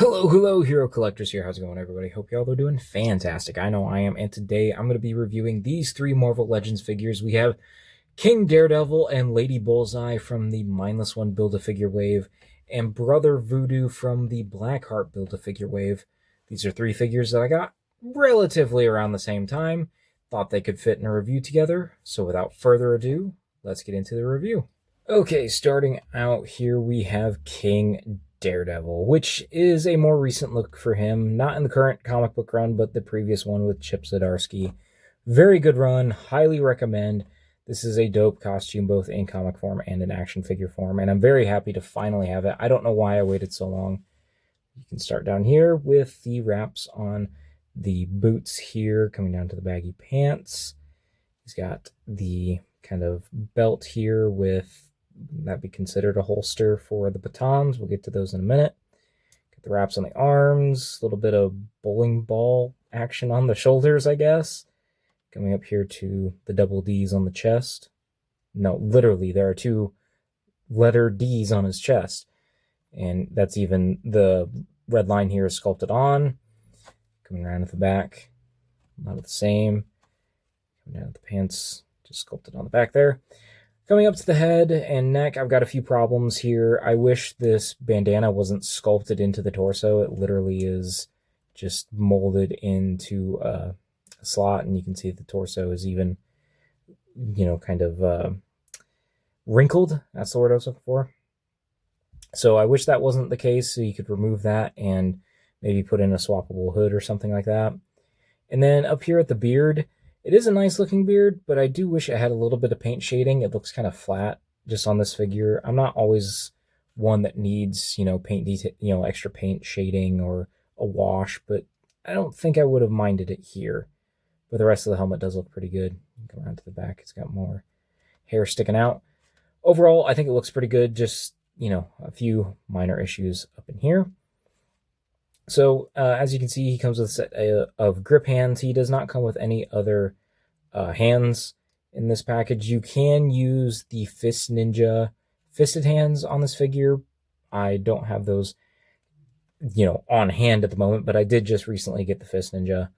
Hello, Hero Collectors here. How's it going, everybody? Hope y'all are doing fantastic. I know I am, and today I'm going to be reviewing these three Marvel Legends figures. We have King Daredevil and Lady Bullseye from the Mindless One Build-A-Figure wave, and Brother Voodoo from the Blackheart Build-A-Figure wave. These are three figures that I got relatively around the same time. Thought they could fit in a review together, so without further ado, let's get into the review. Okay, starting out here, we have King Daredevil, which is a more recent look for him, not in the current comic book run, but the previous one with Chip Zdarsky. Very good run, highly recommend. This is a dope costume, both in comic form and in action figure form, and I'm very happy to finally have it. I don't know why I waited so long. You can start down here with the wraps on the boots here, coming down to the baggy pants. He's got the kind of belt here with that be considered a holster for the batons. We'll get to those in a minute. Got the wraps on the arms, a little bit of bowling ball action on the shoulders, I guess. Coming up here to the double D's on the chest. No, literally, there are two letter D's on his chest. And that's even the red line here is sculpted on. Coming around at the back, a lot of the same. Coming down at the pants, just sculpted on the back there. Coming up to the head and neck, I've got a few problems here. I wish this bandana wasn't sculpted into the torso. It literally is just molded into a slot, and you can see the torso is even, kind of wrinkled. That's the word I was looking for. So I wish that wasn't the case, so you could remove that and maybe put in a swappable hood or something like that. And then up here at the beard, it is a nice looking beard, but I do wish it had a little bit of paint shading. It looks kind of flat just on this figure. I'm not always one that needs, paint detail, extra paint shading or a wash, but I don't think I would have minded it here. But the rest of the helmet does look pretty good. Come around to the back, it's got more hair sticking out. Overall, I think it looks pretty good. Just, a few minor issues up in here. So, as you can see, he comes with a set of grip hands. He does not come with any other hands in this package. You can use the Fist Ninja fisted hands on this figure. I don't have those, on hand at the moment, but I did just recently get the Fist Ninja.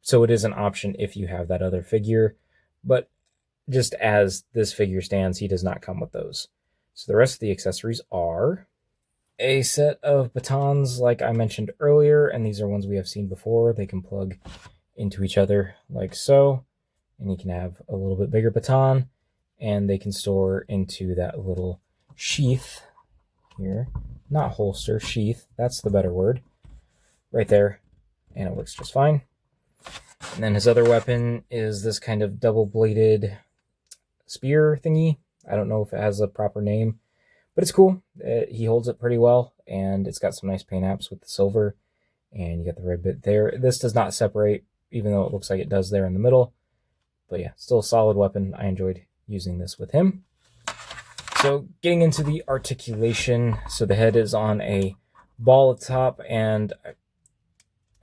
So it is an option if you have that other figure. But just as this figure stands, he does not come with those. So the rest of the accessories are a set of batons like I mentioned earlier, and these are ones we have seen before. They can plug into each other like so, and you can have a little bit bigger baton, and they can store into that little sheath here. Not holster, sheath, that's the better word. Right there, and it works just fine. And then his other weapon is this kind of double-bladed spear thingy. I don't know if it has a proper name, but it's cool. He holds it pretty well, and it's got some nice paint apps with the silver, and you got the red bit there. This does not separate, even though it looks like it does there in the middle. But yeah, still a solid weapon. I enjoyed using this with him. So getting into the articulation, so the head is on a ball at the top, and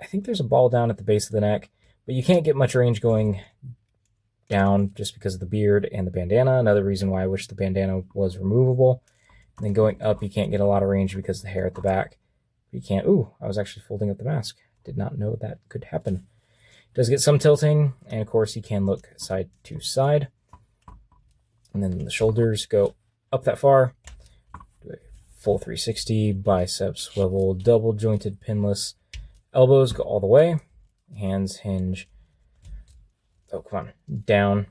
I think there's a ball down at the base of the neck, but you can't get much range going down just because of the beard and the bandana. Another reason why I wish the bandana was removable. And then going up, you can't get a lot of range because of the hair at the back. You can't. Ooh, I was actually folding up the mask. Did not know that could happen. It does get some tilting, and of course, you can look side to side. And then the shoulders go up that far. Do a full 360, bicep swivel, double jointed pinless. Elbows go all the way. Hands hinge. Oh, come on. Down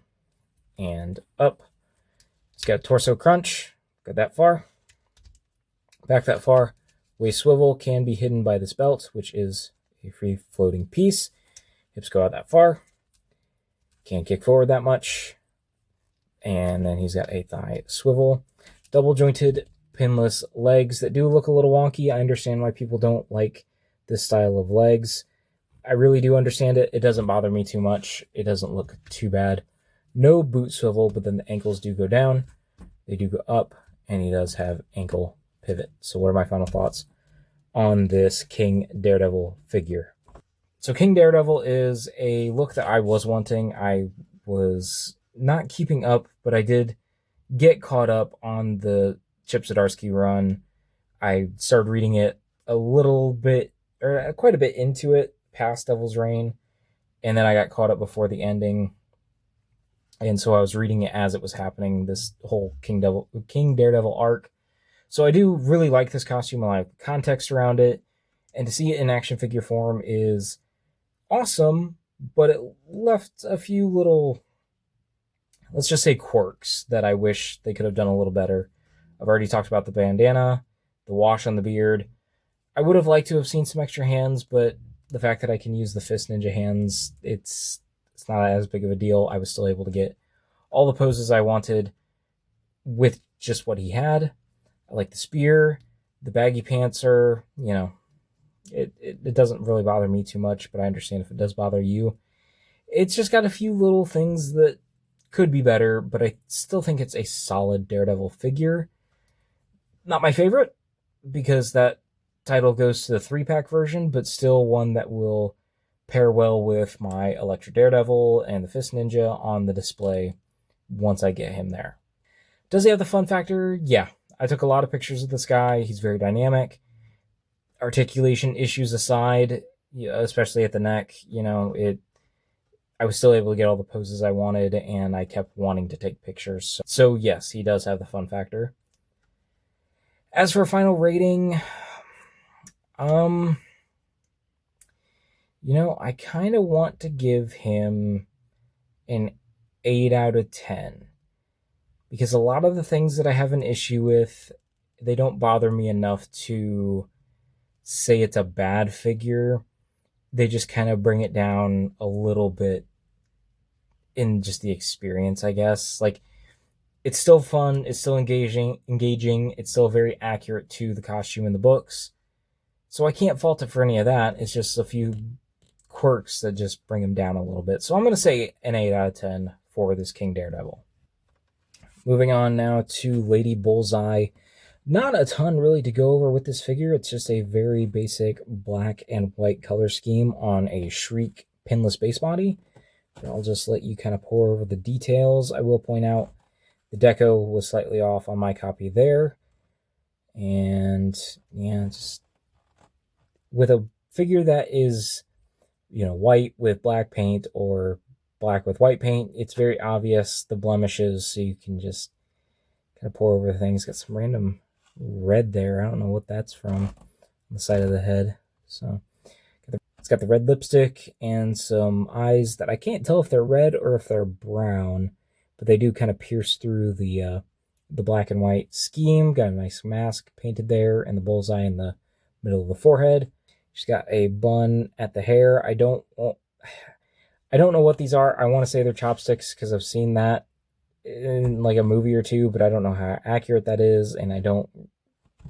and up. It's got a torso crunch. Got that far. Back that far. Waist swivel can be hidden by this belt, which is a free floating piece. Hips go out that far. Can't kick forward that much. And then he's got a thigh swivel. Double jointed pinless legs that do look a little wonky. I understand why people don't like this style of legs. I really do understand it. It doesn't bother me too much. It doesn't look too bad. No boot swivel, but then the ankles do go down. They do go up, and he does have ankle pivot. So what are my final thoughts on this King Daredevil figure? So King Daredevil is a look that I was wanting. I was not keeping up, but I did get caught up on the Chip Zdarsky run. I started reading it a little bit, or quite a bit into it past Devil's Reign, and then I got caught up before the ending, and so I was reading it as it was happening, this whole King Daredevil arc. So I do really like this costume. I like the context around it, and to see it in action figure form is awesome, but it left a few little, let's just say, quirks that I wish they could have done a little better. I've already talked about the bandana, the wash on the beard. I would have liked to have seen some extra hands, but the fact that I can use the Fist Ninja hands, it's not as big of a deal. I was still able to get all the poses I wanted with just what he had. I like the spear. The baggy pants are, it doesn't really bother me too much, but I understand if it does bother you. It's just got a few little things that could be better, but I still think it's a solid Daredevil figure. Not my favorite, because that title goes to the 3-pack version, but still one that will pair well with my Electra Daredevil and the Fist Ninja on the display once I get him there. Does he have the fun factor? Yeah. I took a lot of pictures of this guy. He's very dynamic. Articulation issues aside, especially at the neck, I was still able to get all the poses I wanted, and I kept wanting to take pictures. So yes, he does have the fun factor. As for a final rating, I kind of want to give him an 8 out of 10. Because a lot of the things that I have an issue with, they don't bother me enough to say it's a bad figure. They just kind of bring it down a little bit in just the experience, I guess. Like, it's still fun, it's still engaging, it's still very accurate to the costume in the books. So I can't fault it for any of that. It's just a few quirks that just bring him down a little bit. So I'm going to say an 8 out of 10 for this King Daredevil. Moving on now to Lady Bullseye. Not a ton really to go over with this figure. It's just a very basic black and white color scheme on a Shriek pinless base body. But I'll just let you kind of pour over the details. I will point out the deco was slightly off on my copy there. And yeah, just with a figure that is, white with black paint or black with white paint, it's very obvious the blemishes, so you can just kind of pour over things. Got some random red there. I don't know what that's from on the side of the head. So it's got the red lipstick and some eyes that I can't tell if they're red or if they're brown, but they do kind of pierce through the black and white scheme. Got a nice mask painted there, and the bullseye in the middle of the forehead. She's got a bun at the hair. I don't know what these are. I want to say they're chopsticks because I've seen that in like a movie or two, but I don't know how accurate that is, and I don't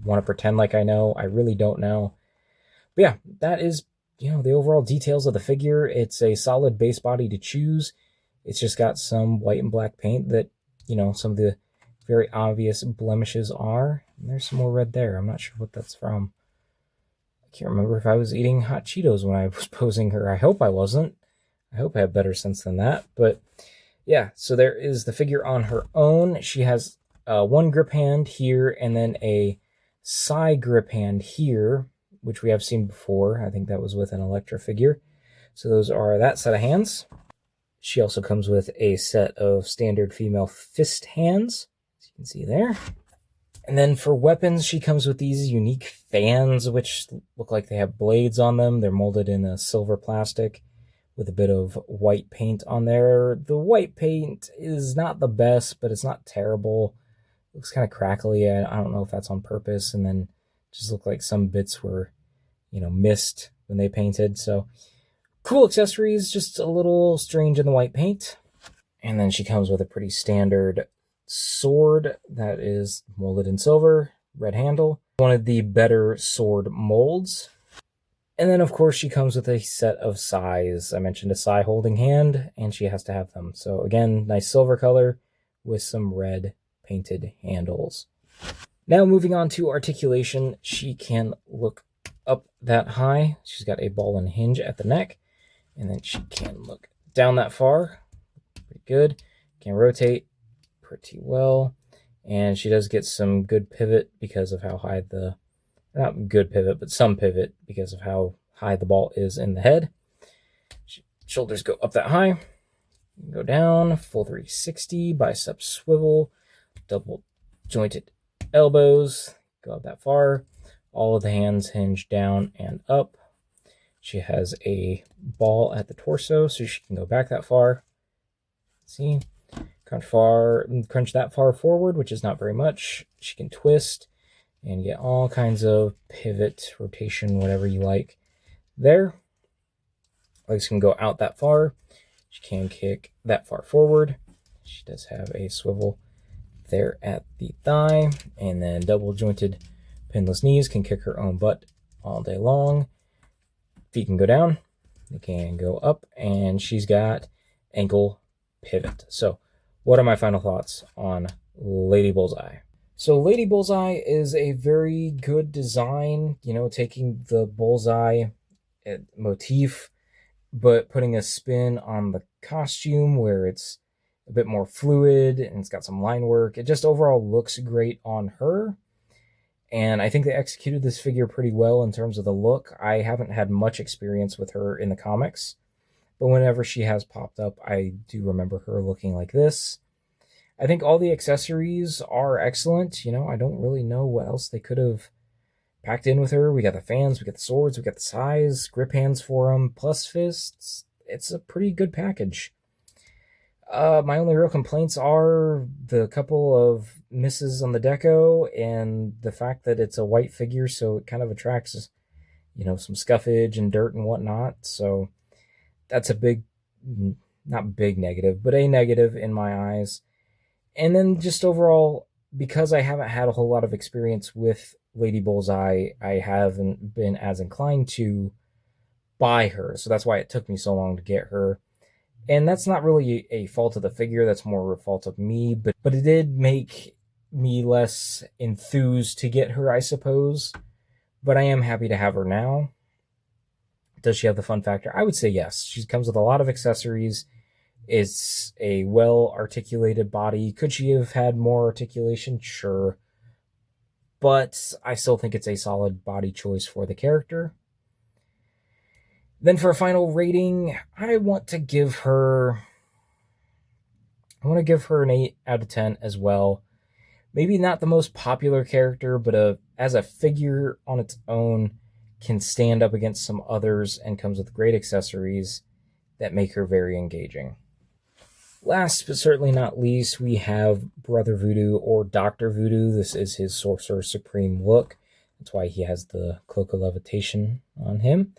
want to pretend like I know. I really don't know. But yeah, that is, the overall details of the figure. It's a solid base body to choose. It's just got some white and black paint that, some of the very obvious blemishes are. And there's some more red there. I'm not sure what that's from. I can't remember if I was eating hot Cheetos when I was posing her. I hope I wasn't. I hope I have better sense than that. But yeah, so there is the figure on her own. She has one grip hand here and then a side grip hand here, which we have seen before. I think that was with an Electra figure. So those are that set of hands. She also comes with a set of standard female fist hands, as you can see there. And then for weapons, she comes with these unique fans, which look like they have blades on them. They're molded in a silver plastic with a bit of white paint on there. The white paint is not the best, but it's not terrible. It looks kind of crackly. I don't know if that's on purpose. And then just look like some bits were, missed when they painted. So cool accessories, just a little strange in the white paint. And then she comes with a pretty standard sword that is molded in silver, red handle. One of the better sword molds. And then, of course, she comes with a set of sais. I mentioned a sai holding hand, and she has to have them. So, again, nice silver color with some red painted handles. Now, moving on to articulation, she can look up that high. She's got a ball and hinge at the neck, and then she can look down that far. Pretty good. Can rotate pretty well. And she does get some good pivot because of how high the Not good pivot, but some pivot because of how high the ball is in the head. Shoulders go up that high. Go down, full 360, bicep swivel, double jointed elbows, go up that far. All of the hands hinge down and up. She has a ball at the torso, so she can go back that far. See? Crunch that far forward, which is not very much. She can twist and get all kinds of pivot, rotation, whatever you like there. Legs can go out that far. She can kick that far forward. She does have a swivel there at the thigh, and then double jointed pinless knees, can kick her own butt all day long. Feet can go down, they can go up, and she's got ankle pivot. So what are my final thoughts on Lady Bullseye? So Lady Bullseye is a very good design, you know, taking the bullseye motif, but putting a spin on the costume where it's a bit more fluid and it's got some line work. It just overall looks great on her. And I think they executed this figure pretty well in terms of the look. I haven't had much experience with her in the comics, but whenever she has popped up, I do remember her looking like this. I think all the accessories are excellent. You know, I don't really know what else they could have packed in with her. We got the fans, we got the swords, we got the size, grip hands for them, plus fists. It's a pretty good package. My only real complaints are the couple of misses on the deco and the fact that it's a white figure, so it kind of attracts, you know, some scuffage and dirt and whatnot. So that's a big, not big negative, but a negative in my eyes. And then just overall, because I haven't had a whole lot of experience with Lady Bullseye, I haven't been as inclined to buy her. So that's why it took me so long to get her. And that's not really a fault of the figure, that's more a fault of me, but it did make me less enthused to get her, I suppose. But I am happy to have her now. Does she have the fun factor? I would say yes. She comes with a lot of accessories. It's a well-articulated body. Could she have had more articulation? Sure. But I still think it's a solid body choice for the character. Then for a final rating, I want to give her an 8 out of 10 as well. Maybe not the most popular character, but as a figure on its own, can stand up against some others and comes with great accessories that make her very engaging. Last but certainly not least, we have Brother Voodoo or Dr. Voodoo. This is his Sorcerer Supreme look. That's why he has the Cloak of Levitation on him,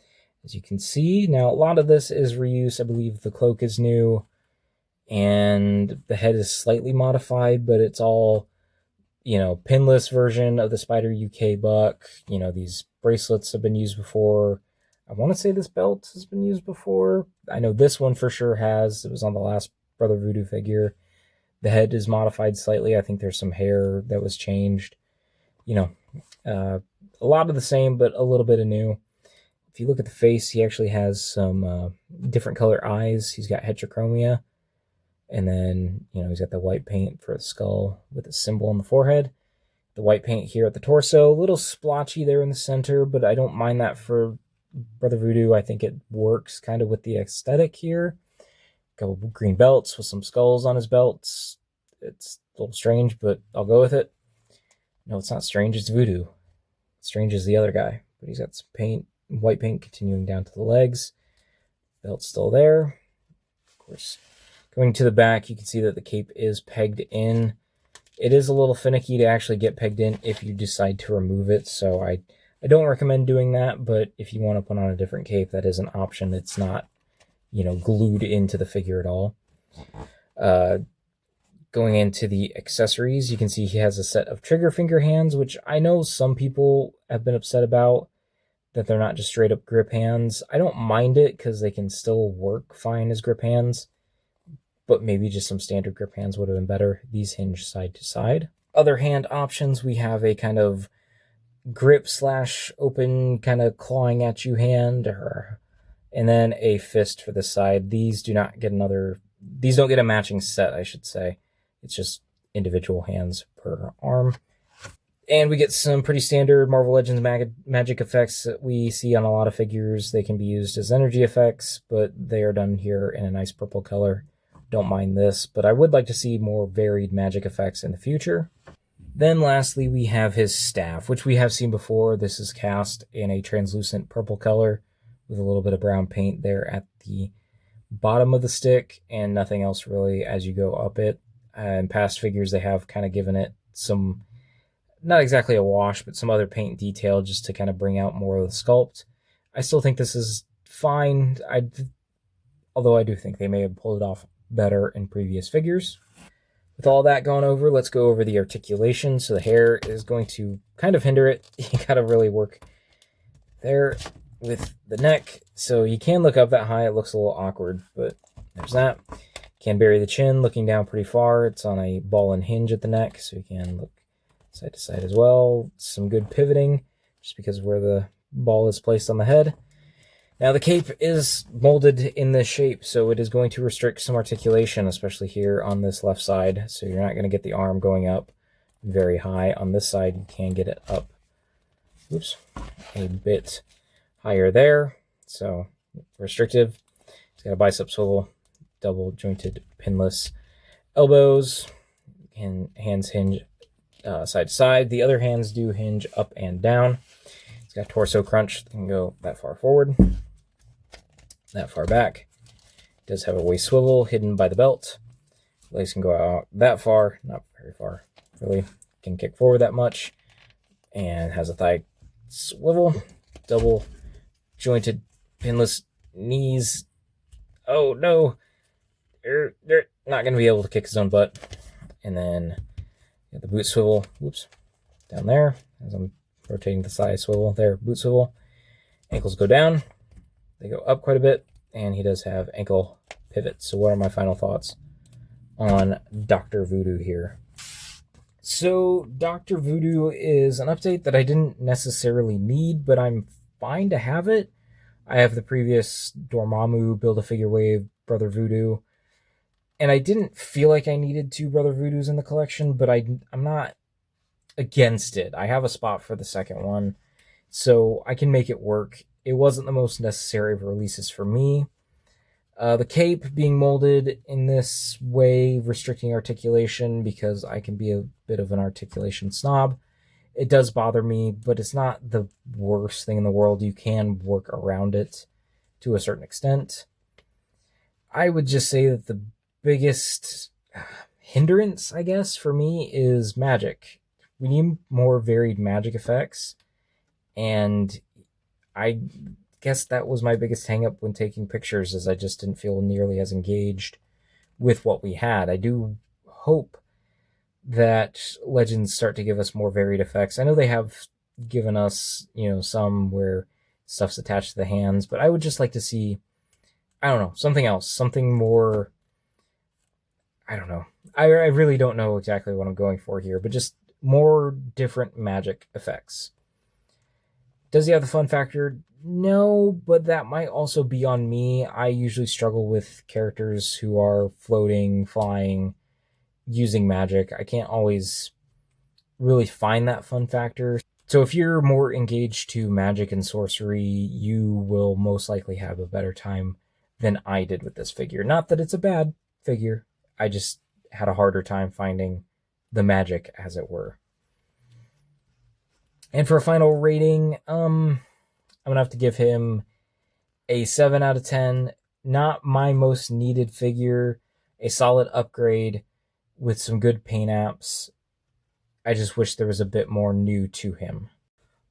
as you can see. Now, a lot of this is reuse. I believe the cloak is new, and the head is slightly modified, but it's all, you know, pinless version of the Spider UK buck. You know, these bracelets have been used before. I want to say this belt has been used before. I know this one for sure has. It was on the last Brother Voodoo figure. The head is modified slightly. I think there's some hair that was changed. You know, a lot of the same, but a little bit of new. If you look at the face, he actually has some different color eyes. He's got heterochromia. And then, you know, he's got the white paint for the skull with a symbol on the forehead. The white paint here at the torso. A little splotchy there in the center, but I don't mind that for Brother Voodoo. I think it works kind of with the aesthetic here. A couple green belts with some skulls on his belts. It's a little strange, but I'll go with it. No, it's not strange. It's Voodoo. Strange is the other guy. But he's got some paint, white paint continuing down to the legs. Belt's still there. Of course, going to the back, you can see that the cape is pegged in. It is a little finicky to actually get pegged in if you decide to remove it, so I don't recommend doing that, but if you want to put on a different cape, that is an option. It's not, you know, glued into the figure at all. Going into the accessories, you can see he has a set of trigger finger hands, which I know some people have been upset about, that they're not just straight up grip hands. I don't mind it because they can still work fine as grip hands, but maybe just some standard grip hands would have been better. These hinge side to side. Other hand options, we have a kind of grip / open kind of clawing at you hand, and then a fist for the side. These don't get a matching set, I should say. It's just individual hands per arm. And we get some pretty standard Marvel Legends magic effects that we see on a lot of figures. They can be used as energy effects, but they are done here in a nice purple color. Don't mind this, but I would like to see more varied magic effects in the future. Then lastly, we have his staff, which we have seen before. This is cast in a translucent purple color with a little bit of brown paint there at the bottom of the stick and nothing else really as you go up it. In past figures, they have kind of given it some, not exactly a wash, but some other paint detail just to kind of bring out more of the sculpt. I still think this is fine, although I do think they may have pulled it off better in previous figures. With all that gone over, let's go over the articulation. So the hair is going to kind of hinder it. You gotta really work there with the neck. So you can look up that high. It looks a little awkward, but there's that. Can bury the chin looking down pretty far. It's on a ball and hinge at the neck, so you can look side to side as well. Some good pivoting, just because of where the ball is placed on the head. Now the cape is molded in this shape, so it is going to restrict some articulation, especially here on this left side. So you're not going to get the arm going up very high. On this side, you can get it up, oops, a bit higher there. So restrictive. It's got a bicep swivel, double jointed pinless elbows, and hands hinge side to side. The other hands do hinge up and down. It's got torso crunch that can go that far forward, that far back. It does have a waist swivel hidden by the belt. Legs can go out that far, not very far, really. Can kick forward that much, and has a thigh swivel, double jointed pinless knees. Oh no, they're not going to be able to kick his own butt. And then the boot swivel, whoops, down there as I'm rotating the thigh swivel there, boot swivel. Ankles go down, they go up quite a bit, and he does have ankle pivots. So what are my final thoughts on Dr. Voodoo here? So Dr. Voodoo is an update that I didn't necessarily need, but I'm fine to have it. I have the previous Dormammu Build-A-Figure Wave Brother Voodoo, and I didn't feel like I needed 2 Brother Voodoos in the collection, but I'm not against it. I have a spot for the second one, so I can make it work. It wasn't the most necessary of releases for me. The cape being molded in this way, restricting articulation, because I can be a bit of an articulation snob. It does bother me, but it's not the worst thing in the world. You can work around it to a certain extent. I would just say that the biggest hindrance, I guess, for me is magic. We need more varied magic effects, and I guess that was my biggest hang-up when taking pictures, is I just didn't feel nearly as engaged with what we had. I do hope that Legends start to give us more varied effects. I know they have given us, some where stuff's attached to the hands, but I would just like to see, I don't know, something else, something more, I don't know. I really don't know exactly what I'm going for here, but just more different magic effects. Does he have the fun factor? No, but that might also be on me. I usually struggle with characters who are floating, flying, using magic. I can't always really find that fun factor. So if you're more engaged to magic and sorcery, you will most likely have a better time than I did with this figure. Not that it's a bad figure. I just had a harder time finding the magic, as it were. And for a final rating, I'm going to have to give him a 7 out of 10. Not my most needed figure. A solid upgrade with some good paint apps. I just wish there was a bit more new to him.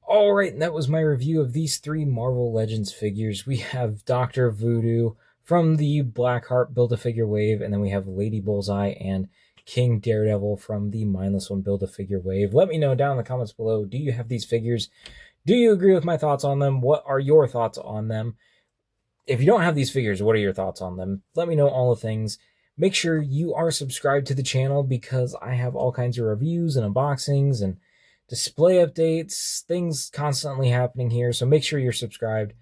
Alright, and that was my review of these 3 Marvel Legends figures. We have Dr. Voodoo from the Blackheart Build-A-Figure Wave, and then we have Lady Bullseye and King Daredevil from the Mindless One Build-A-Figure Wave. Let me know down in the comments below, do you have these figures? Do you agree with my thoughts on them? What are your thoughts on them? If you don't have these figures, what are your thoughts on them? Let me know all the things. Make sure you are subscribed to the channel, because I have all kinds of reviews and unboxings and display updates, things constantly happening here. So make sure you're subscribed,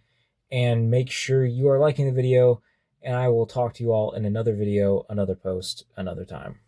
and make sure you are liking the video, and I will talk to you all in another video, another post, another time.